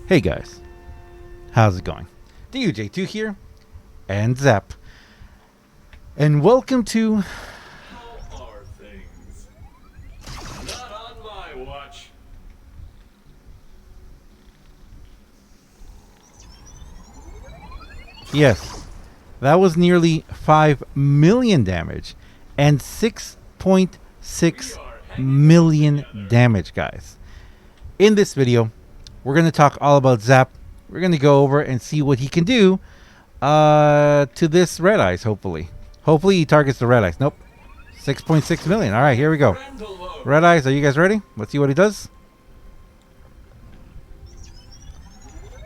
Hey guys, how's it going? DJ2 here, and Z.A.P. And welcome to... How are things? Not on my watch. Yes, that was nearly 5 million damage, and 6.6 million damage, guys. In this video, we're going to talk all about Z.A.P. We're going to go over and see what he can do to this Red Eyes, hopefully. Hopefully he targets the Red Eyes. Nope. 6.6 million. All right, here we go. Red Eyes, are you guys ready? Let's see what he does.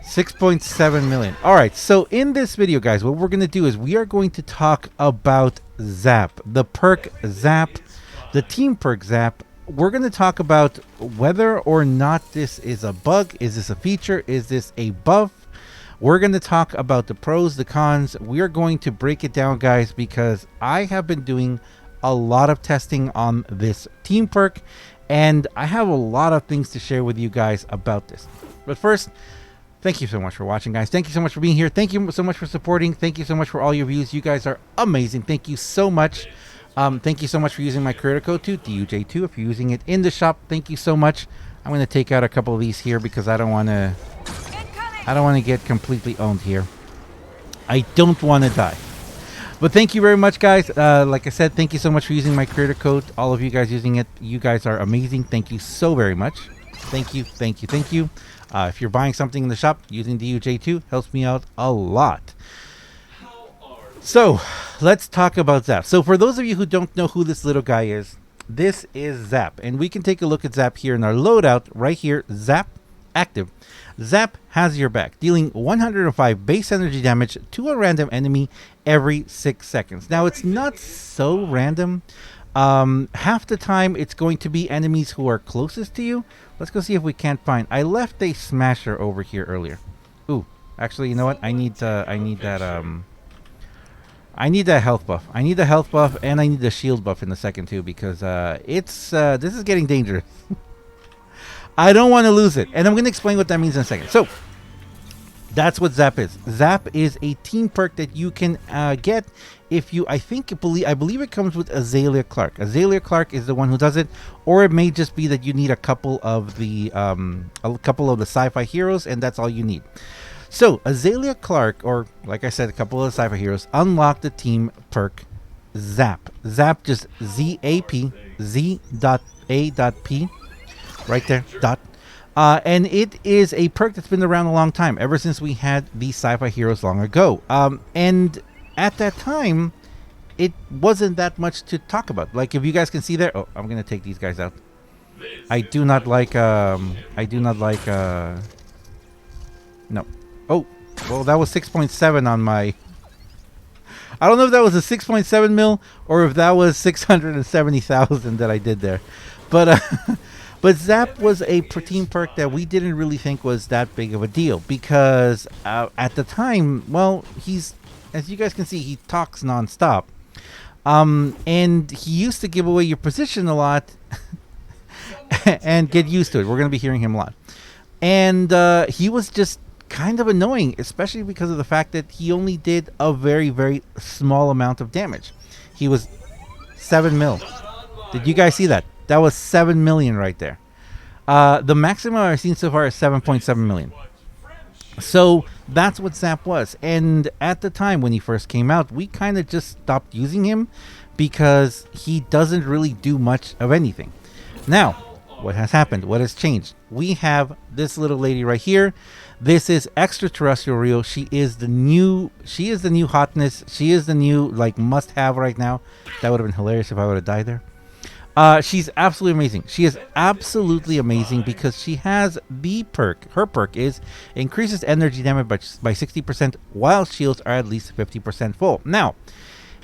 6.7 million. All right, so in this video, guys, what we're going to do is we are going to talk about Z.A.P. The perk Z.A.P. The team perk Z.A.P. We're going to talk about whether or not this is a bug. Is this a feature? Is this a buff? We're going to talk about the pros, the cons. We are going to break it down, guys, because I have been doing a lot of testing on this team perk, and I have a lot of things to share with you guys about this. But first, thank you so much for watching, guys. Thank you so much for being here. Thank you so much for supporting. Thank you so much for all your views. You guys are amazing. Thank you so much. Thank you so much for using my creator code too, DUJ2. If you're using it in the shop, thank you so much. I'm going to take out a couple of these here because I don't want to get completely owned here. I don't want to die. But thank you very much, guys. Like I said, thank you so much for using my creator code. All of you guys using it, you guys are amazing. Thank you so very much. Thank you, thank you, thank you. If you're buying something in the shop using DUJ2, helps me out a lot. So, let's talk about Z.A.P. So, for those of you who don't know who this little guy is, this is Z.A.P. And we can take a look at Z.A.P. here in our loadout, right here, Z.A.P. active. Z.A.P. has your back, dealing 105 base energy damage to a random enemy every 6 seconds. Now, it's not so random. Half the time, it's going to be enemies who are closest to you. Let's go see if we can't find... I left a smasher over here earlier. Ooh, actually, you know what? I need that health buff. I need the health buff, and I need the shield buff in a second too, because this is getting dangerous. I don't want to lose it, and I'm going to explain what that means in a second. So, that's what Z.A.P. is. Z.A.P. is a team perk that you can get if you, I believe it comes with Azalea Clark. Azalea Clark is the one who does it, or it may just be that you need a couple of the sci-fi heroes, and that's all you need. So, Azalea Clark, or like I said, a couple of sci-fi heroes, unlock the team perk Z.A.P. Z.A.P. just Z.A.P. Z.A.P. Right there, dot. And it is a perk that's been around a long time, ever since we had the sci-fi heroes long ago. And at that time, it wasn't that much to talk about. Like, if you guys can see there, oh, I'm going to take these guys out. I do not like, no. Oh, well, that was 6.7 on my... I don't know if that was a 6.7 mil or if that was 670,000 that I did there. But but Z.A.P. was a team perk that we didn't really think was that big of a deal because at the time, well, he's, as you guys can see, he talks nonstop. And he used to give away your position a lot and get used to it. We're going to be hearing him a lot. And he was just kind of annoying, especially because of the fact that he only did a very, very small amount of damage. He was 7 mil. Did you guys see that? That was 7 million right there. The maximum I've seen so far is 7.7 million. So that's what Z.A.P. was. And at the time when he first came out, we kind of just stopped using him because he doesn't really do much of anything. Now, what has happened? What has changed? We have this little lady right here. This is Extraterrestrial Rio. She is the new hotness. She is the new, like, must-have right now. That would have been hilarious if I would have died there. She's absolutely amazing. She is absolutely amazing because she has the perk. Her perk is increases energy damage by 60% while shields are at least 50% full. Now,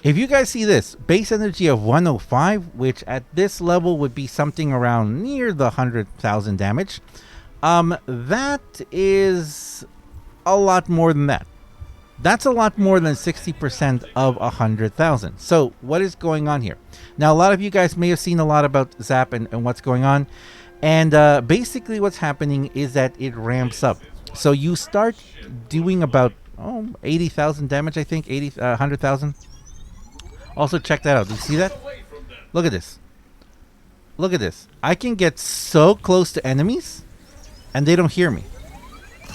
if you guys see this, base energy of 105, which at this level would be something around near the 100,000 damage. That is a lot more than that. That's a lot more than 60% of 100,000. So what is going on here? Now, a lot of you guys may have seen a lot about Z.A.P. and what's going on. And basically what's happening is that it ramps up. So you start doing about 80,000 damage, I think, 100,000. Also, check that out. Do you see that? Look at this. Look at this. I can get so close to enemies, and they don't hear me.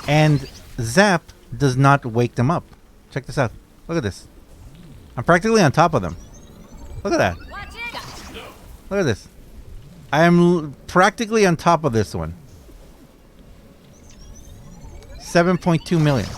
And Z.A.P does not wake them up. Check this out. Look at this. I'm practically on top of them. Look at that. Look at this. I am practically on top of this one. 7.2 million.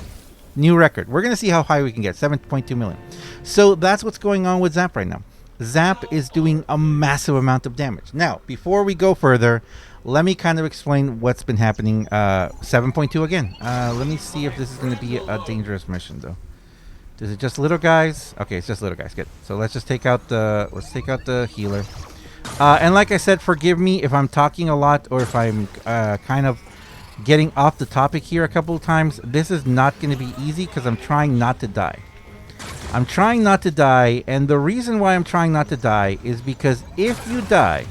New record. We're going to see how high we can get. 7.2 million. So that's what's going on with Z.A.P right now. Z.A.P is doing a massive amount of damage. Now, before we go further, let me kind of explain what's been happening. 7.2 again. Let me see if this is going to be a dangerous mission, though. Is it just little guys? Okay, it's just little guys. Good. So let's just take out the healer. And like I said, forgive me if I'm talking a lot or if I'm kind of getting off the topic here a couple of times. This is not going to be easy because I'm trying not to die. I'm trying not to die, and the reason why I'm trying not to die is because if you die,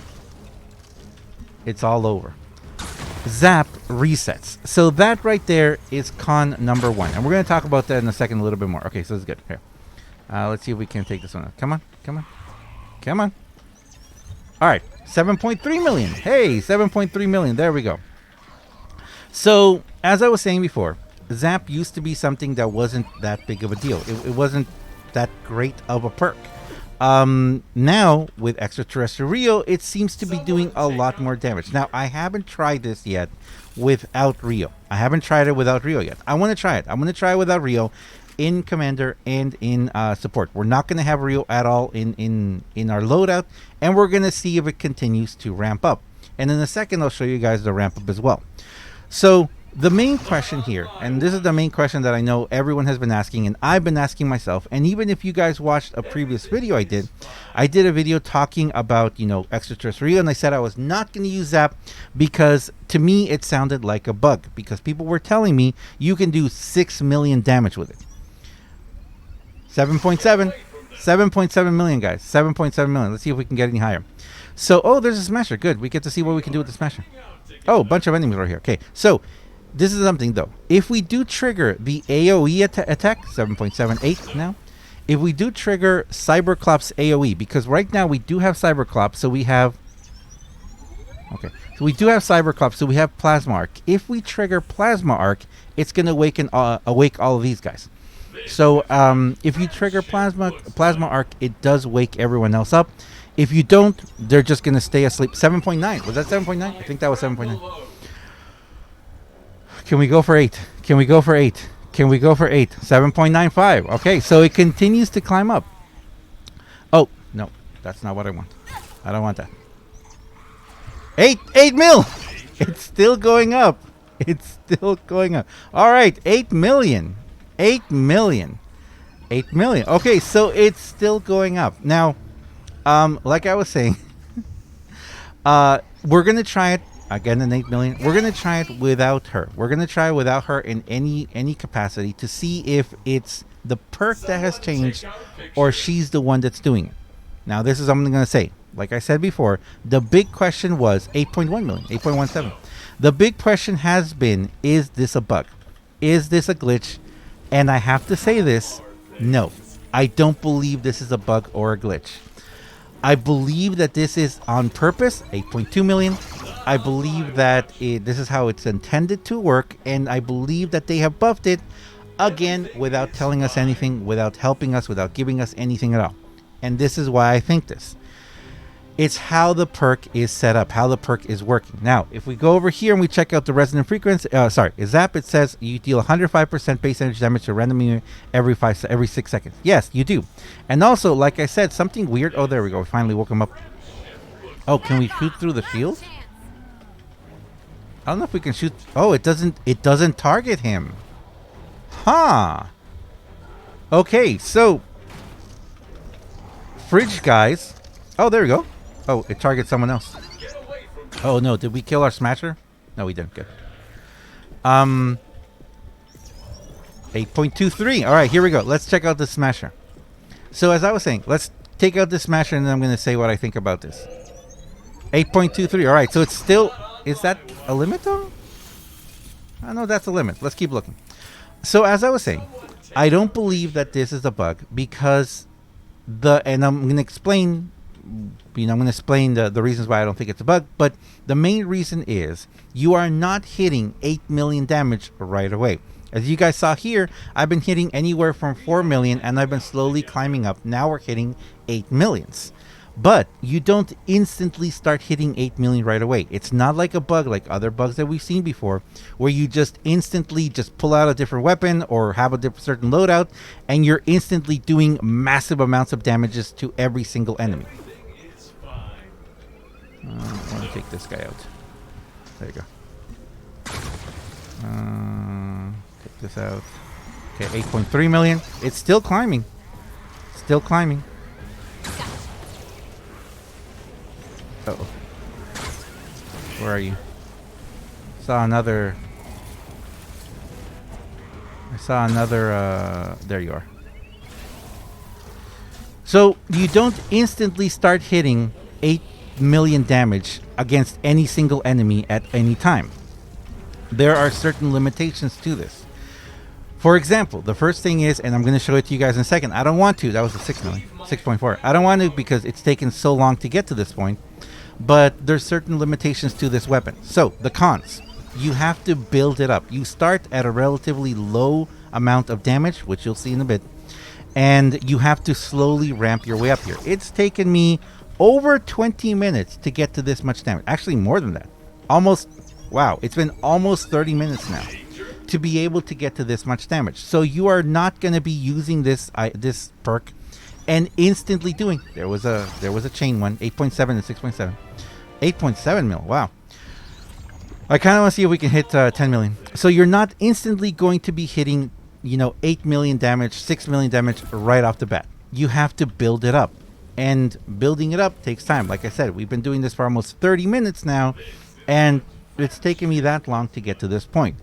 it's all over. Z.A.P resets. So that right there is con number 1. And we're going to talk about that in a second a little bit more. Okay, so this is good. Here. Let's see if we can take this one out. Come on. Come on. Come on. All right. 7.3 million. Hey, 7.3 million. There we go. So, as I was saying before, Z.A.P used to be something that wasn't that big of a deal. It wasn't that great of a perk. Now, with Extraterrestrial Rio, it seems to be doing a lot more damage. Now, I haven't tried this yet without Rio. I haven't tried it without Rio yet. I want to try it. I'm going to try it without Rio in Commander and in support. We're not going to have Rio at all in our loadout, and we're going to see if it continues to ramp up. And in a second, I'll show you guys the ramp up as well. So, the main question here, and this is the main question that I know everyone has been asking, and I've been asking myself, and even if you guys watched a previous video I did a video talking about, Extraterrestrial, and I said I was not going to use that because to me it sounded like a bug, because people were telling me you can do 6 million damage with it. 7.7 million, guys. 7.7 million. Let's see if we can get any higher. So, there's a smasher. Good. We get to see what we can do with the smasher. Oh, a bunch of enemies right here. Okay, so this is something, though. If we do trigger the AoE attack, 7.78 now. If we do trigger Cyberclops AoE, because right now we do have Cyberclops, so we have... Okay, so we do have Cyberclops, so we have Plasma Arc. If we trigger Plasma Arc, it's going to awake all of these guys. So if you trigger Plasma Arc, it does wake everyone else up. If you don't, they're just going to stay asleep. 7.9. Was that 7.9? I think that was 7.9. Can we go for 8? Can we go for 8? Can we go for 8? 7.95. Okay, so it continues to climb up. Oh, no. That's not what I want. I don't want that. 8 mil! It's still going up. It's still going up. All right, 8 million. 8 million. 8 million. Okay, so it's still going up. Now, like I was saying, we're going to try it again in 8 million. We're going to try it without her. We're going to try it without her in any capacity to see if it's the perk that has changed or she's the one that's doing it. Now, this is what I'm going to say. Like I said before, the big question was 8.1 million, 8.17. The big question has been, is this a bug? Is this a glitch? And I have to say this, no. I don't believe this is a bug or a glitch. I believe that this is on purpose, 8.2 million. I believe that this is how it's intended to work, and I believe that they have buffed it, again, without telling us anything, without helping us, without giving us anything at all. And this is why I think this. It's how the perk is set up, how the perk is working. Now, if we go over here and we check out the resonant frequency, Z.A.P, it says you deal 105% base energy damage to randomly every 6 seconds. Yes, you do. And also, like I said, something weird. Oh, there we go. We finally woke him up. Oh, can we shoot through the shield? I don't know if we can shoot. Oh, it doesn't target him. Huh. Okay, so fridge guys. Oh, there we go. Oh, it targets someone else. Oh no, did we kill our smasher? No, we didn't. Good. 8.23. All right, here we go. Let's check out the smasher. So as I was saying, let's take out the smasher and then I'm going to say what I think about this. 8.23. All right, so it's still... Is that a limit though? I know that's a limit. Let's keep looking. So as I was saying, I don't believe that this is a bug because and I'm going to explain, I'm going to explain the reasons why I don't think it's a bug, but the main reason is you are not hitting 8 million damage right away. As you guys saw here, I've been hitting anywhere from 4 million and I've been slowly climbing up. Now we're hitting 8 millions. But you don't instantly start hitting 8 million right away. It's not like a bug like other bugs that we've seen before, where you just instantly just pull out a different weapon or have a certain loadout, and you're instantly doing massive amounts of damages to every single enemy. I want to take this guy out. There you go. Take this out. Okay, 8.3 million. It's still climbing. Still climbing. Uh-oh. Where are you? I saw another, there you are. So you don't instantly start hitting 8 million damage against any single enemy at any time. There are certain limitations to this. For example, the first thing is, and I'm going to show it to you guys in a second. I don't want to. That was a 6 million, 6.4. I don't want to because it's taken so long to get to this point. But there's certain limitations to this weapon. So the cons, you have to build it up. You start at a relatively low amount of damage, which you'll see in a bit, and you have to slowly ramp your way up here. It's taken me over 20 minutes to get to this much damage. Actually, more than that. Almost, wow, it's been almost 30 minutes now to be able to get to this much damage. So you are not going to be using this perk and instantly doing. There was a chain one, 8.7 and 6.7. 8.7 mil, wow. I kind of want to see if we can hit 10 million. So you're not instantly going to be hitting, 8 million damage, 6 million damage right off the bat. You have to build it up. And building it up takes time. Like I said, we've been doing this for almost 30 minutes now, and it's taken me that long to get to this point.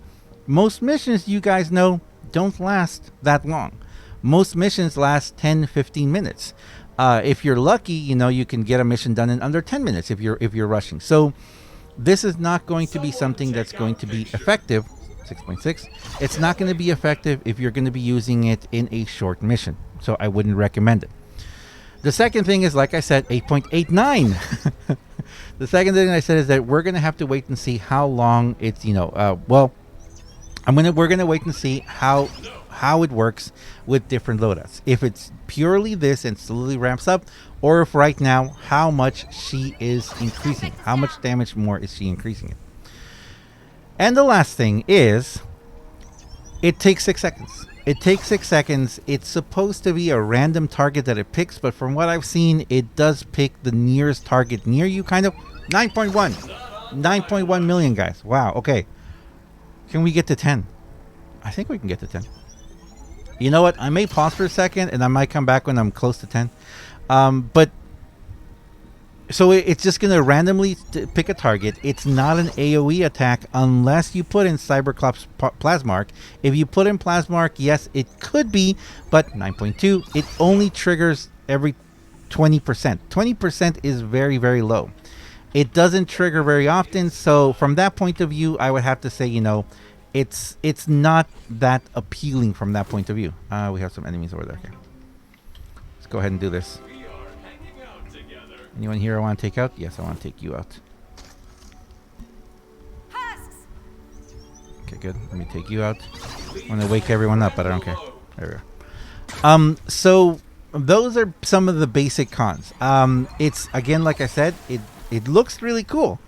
Most missions, you guys know, don't last that long. Most missions last 10-15 minutes. If you're lucky, you can get a mission done in under 10 minutes if you're rushing. So this is not going to be something that's going to be effective. 6.6. It's not going to be effective if you're going to be using it in a short mission. So I wouldn't recommend it. The second thing is, like I said, 8.89. The second thing I said is that we're going to have to wait and see how long it's, we're going to wait and see how it works with different loadouts. If it's purely this and slowly ramps up, or if right now, how much she is increasing. How much damage more is she increasing it? And the last thing is, it takes 6 seconds. It takes 6 seconds. It's supposed to be a random target that it picks, but from what I've seen, it does pick the nearest target near you, kind of. 9.1. 9.1 million, guys. Wow, okay. Can we get to 10? I think we can get to 10. You know what? I may pause for a second, and I might come back when I'm close to 10. But so it's just going to randomly pick a target. It's not an AoE attack unless you put in Cyberclops Plasmark. If you put in Plasmark, yes, it could be, but 9.2, it only triggers every 20%. 20% is very, very low. It doesn't trigger very often, so from that point of view, I would have to say, it's not that appealing from that point of view. We have some enemies over there. Okay. Let's go ahead and do this. Anyone here I want to take out? Yes, I want to take you out. Okay, good. Let me take you out. I want to wake everyone up, but I don't care. There we go. So those are some of the basic cons. It's, again, like I said, it looks really cool.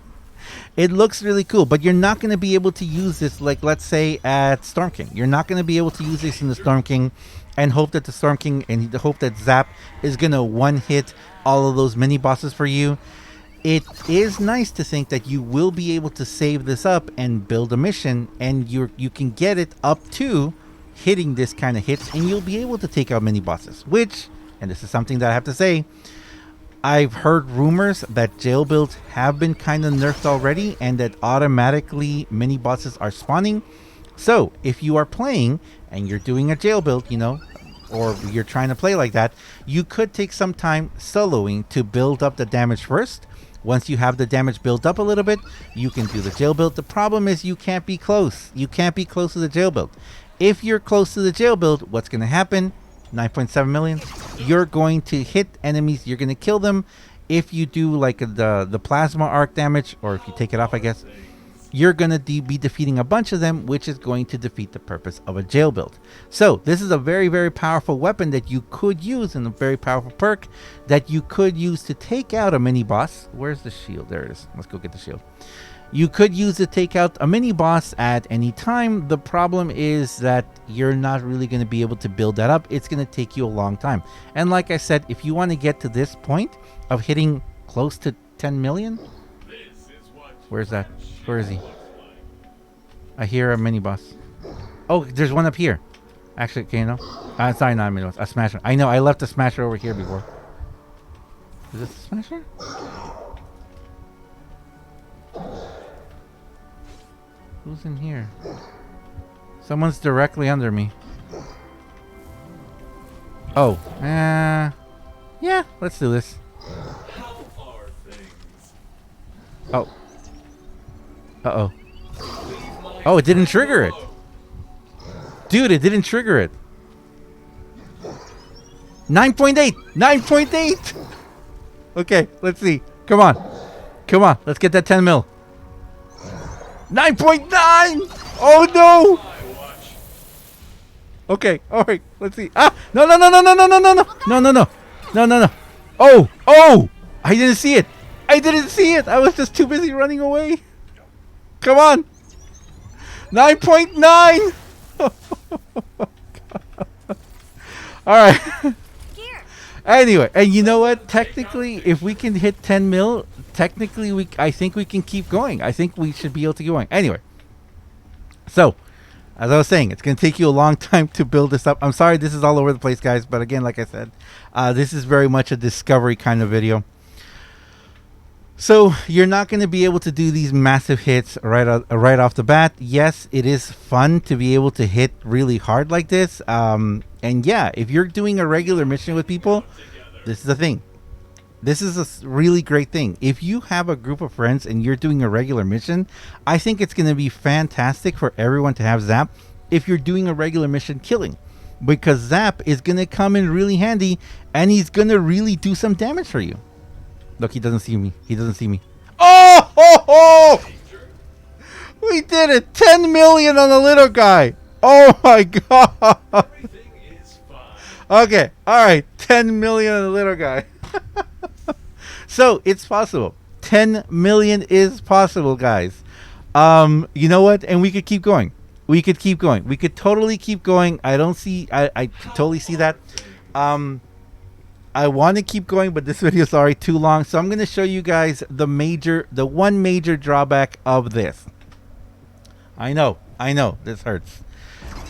It looks really cool, but you're not going to be able to use this, like, let's say, at Storm King. You're not going to be able to use this in the Storm King and hope that the Storm King and hope that Z.A.P is going to one-hit all of those mini-bosses for you. It is nice to think that you will be able to save this up and build a mission, and you can get it up to hitting this kind of hits, and you'll be able to take out mini-bosses, which, and this is something that I have to say, I've heard rumors that jail builds have been kind of nerfed already and that automatically mini bosses are spawning. So if you are playing and you're doing a jail build, or you're trying to play like that, you could take some time soloing to build up the damage first. Once you have the damage built up a little bit, you can do the jail build. The problem is you can't be close. You can't be close to the jail build. If you're close to the jail build, what's going to happen? 9.7 million. You're going to hit enemies. You're going to kill them. If you do like the plasma arc damage, or if you take it off, I guess, you're going to be defeating a bunch of them, which is going to defeat the purpose of a jail build. So this is a very, very powerful weapon that you could use, and a very powerful perk that you could use to take out a mini boss. Where's the shield? There it is. Let's go get the shield. You could use to take out a mini boss at any time. The problem is that you're not really going to be able to build that up. It's going to take you a long time. And like I said, if you want to get to this point of hitting close to 10 million, where's that? Where is he? I hear a mini boss. Oh, there's one up here. Actually, okay, no. Sorry, not a mini boss. A smasher. I know, I left a smasher over here before. Is this a smasher? Who's in here? Someone's directly under me. Oh, yeah, let's do this. How are things? Oh. Uh-oh. Oh, it didn't trigger it. Dude, it didn't trigger it. 9.8! 9.8! Okay, let's see. Come on. Come on, let's get that 10 mil. 9.9! Oh no! Okay, alright, let's see. Ah! No, no, no, no, no, no, no, no, no, no, no, no, no, no, no. Oh! Oh! I didn't see it. I didn't see it. I was just too busy running away. Come on. 9.9! Alright. Anyway, and you know what? Technically, if we can hit 10 mil, technically, I think we can keep going. I think we should be able to keep going. Anyway. So, as I was saying, it's going to take you a long time to build this up. I'm sorry this is all over the place, guys. But again, like I said, this is very much a discovery kind of video. So, you're not going to be able to do these massive hits right off the bat. Yes, it is fun to be able to hit really hard like this. And yeah, if you're doing a regular mission with people, this is the thing. This is a really great thing. If you have a group of friends and you're doing a regular mission, I think it's going to be fantastic for everyone to have Z.A.P if you're doing a regular mission killing. Because Z.A.P is going to come in really handy, and he's going to really do some damage for you. Look, he doesn't see me. He doesn't see me. Oh! Ho, ho! We did it! 10 million on the little guy! Oh my god! Okay, alright. 10 million on the little guy. So, it's possible. 10 million is possible, guys. You know what? And we could keep going. We could keep going. We could totally keep going. I totally see that. I want to keep going, but this video is already too long. So I'm going to show you guys the one major drawback of this. I know, this hurts.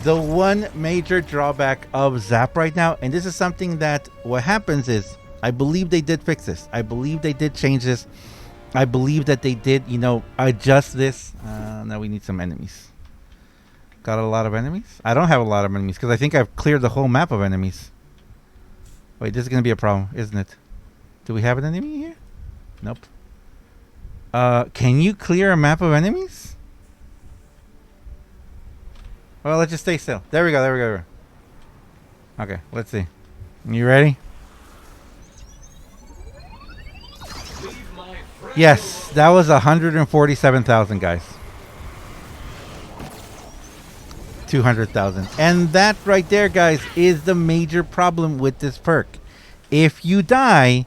The one major drawback of Z.A.P right now, and this is something that what happens is, I believe they did fix this. I believe they did change this. I believe that they did, adjust this. Now we need some enemies. Got a lot of enemies? I don't have a lot of enemies because I think I've cleared the whole map of enemies. Wait, this is going to be a problem, isn't it? Do we have an enemy here? Nope. Can you clear a map of enemies? Well, let's just stay still. There we go, there we go. Okay, let's see. You ready? Yes, that was 147,000, guys. 200,000. And that right there, guys, is the major problem with this perk. If you die,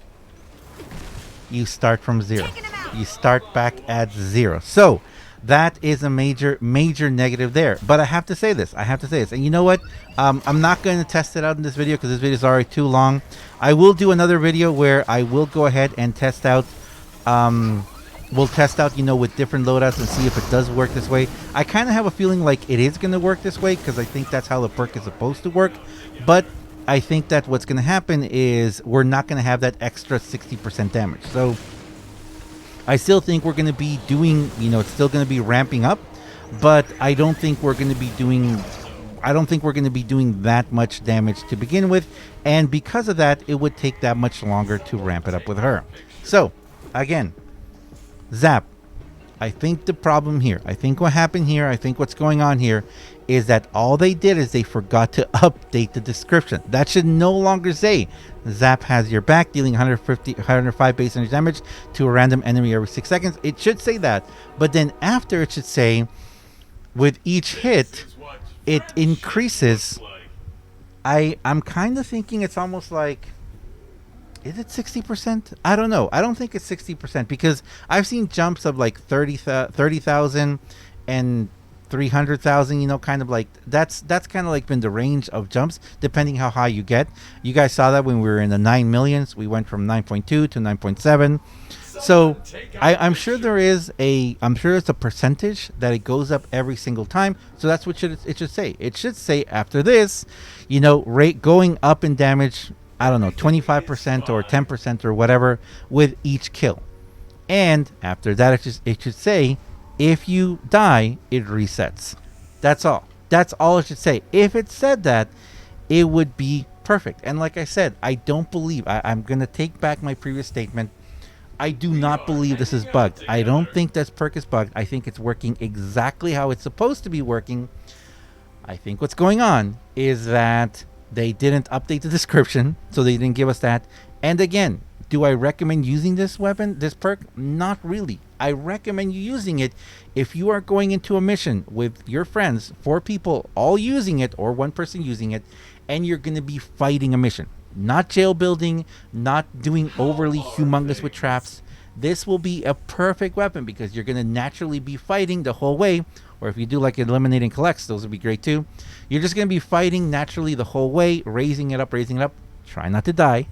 you start from zero. You start back at zero. So that is a major negative there. But I have to say this. And you know what? I'm not going to test it out in this video because this video is already too long. I will do another video where I will go ahead and test out we'll test out, with different loadouts and see if it does work this way. I kind of have a feeling like it is going to work this way because I think that's how the perk is supposed to work. But I think that what's going to happen is we're not going to have that extra 60% damage. So I still think we're going to be doing, it's still going to be ramping up. But I don't think we're going to be doing that much damage to begin with. And because of that, it would take that much longer to ramp it up with her. So, again, Z.A.P, I think the problem here, I think what happened here, I think what's going on here is that all they did is they forgot to update the description. That should no longer say Z.A.P has your back, dealing 105 base energy damage to a random enemy every 6 seconds. It should say that, but then after it should say, with each hit, it increases. I'm kind of thinking it's almost like, is it 60%? I don't know. I don't think it's 60% because I've seen jumps of like 30,000 and 300,000, you know, kind of like that's kind of like been the range of jumps depending how high you get. You guys saw that when we were in the 9 millions, we went from 9.2 to 9.7. So I'm sure I'm sure it's a percentage that it goes up every single time. So that's what it should say. It should say after this, you know, rate going up in damage, I don't know, 25% or 10% or whatever with each kill. And after that, it should say, if you die, it resets. That's all. That's all it should say. If it said that, it would be perfect. And like I said, I don't believe, I'm going to take back my previous statement. I do not believe this is bugged. I don't think this perk is bugged. I think it's working exactly how it's supposed to be working. I think what's going on is that they didn't update the description, so they didn't give us that. And again, do I recommend using this weapon, this perk? Not really. I recommend you using it if you are going into a mission with your friends, 4 people all using it or 1 person using it, and you're going to be fighting a mission. Not jail building, not doing overly humongous with traps. This will be a perfect weapon because you're going to naturally be fighting the whole way. Or if you do like eliminate and collects, those would be great too. You're just going to be fighting naturally the whole way, raising it up. Try not to die.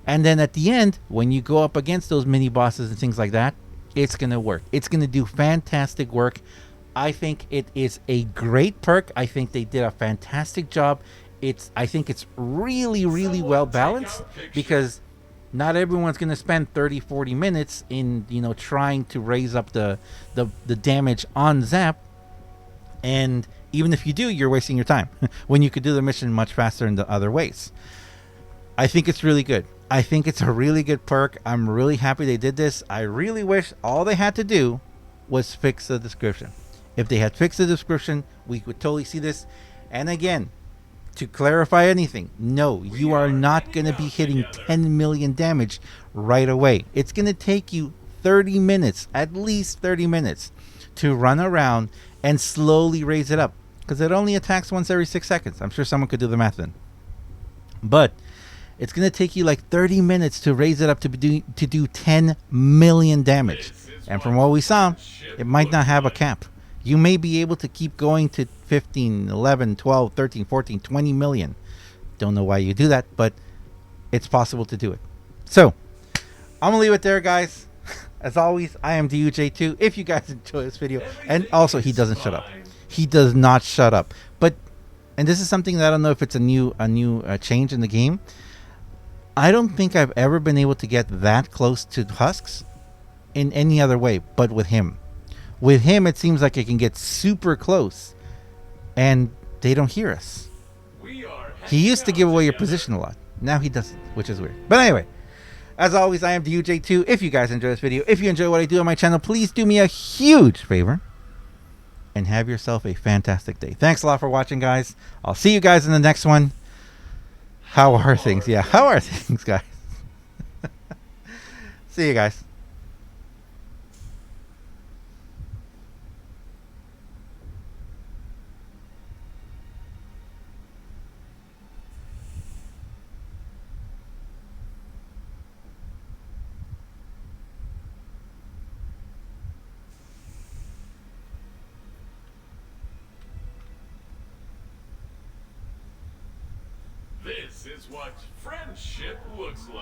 And then at the end, when you go up against those mini bosses and things like that, it's going to work. It's going to do fantastic work. I think it is a great perk. I think they did a fantastic job. I think it's really, really well balanced because not everyone's going to spend 30-40 minutes in, you know, trying to raise up the damage on Z.A.P. And even if you do, you're wasting your time when you could do the mission much faster in the other ways. I think it's really good. I think it's a really good perk. I'm really happy they did this. I really wish all they had to do was fix the description. If they had fixed the description, we could totally see this. And again, to clarify anything, no, you are not going to be hitting 10 million damage right away. It's going to take you 30 minutes, at least 30 minutes, to run around and slowly raise it up. Because it only attacks once every 6 seconds. I'm sure someone could do the math then. But it's going to take you like 30 minutes to raise it up to do 10 million damage. And from what we saw, it might not have a cap. You may be able to keep going to 15, 11, 12, 13, 14, 20 million. Don't know why you do that, but it's possible to do it. So, I'm going to leave it there, guys. As always, I am DUJ2. If you guys enjoy this video, and also he doesn't shut up. He does not shut up. But, and this is something that I don't know if it's a new change in the game. I don't think I've ever been able to get that close to husks in any other way, but with him. With him, it seems like it can get super close, and they don't hear us. He used to give away your position a lot. Now he doesn't, which is weird. But anyway, as always, I am DUJ2. If you guys enjoy this video, if you enjoy what I do on my channel, please do me a huge favor and have yourself a fantastic day. Thanks a lot for watching, guys. I'll see you guys in the next one. How are things? Yeah, how are things, guys? See you guys. This is what friendship looks like.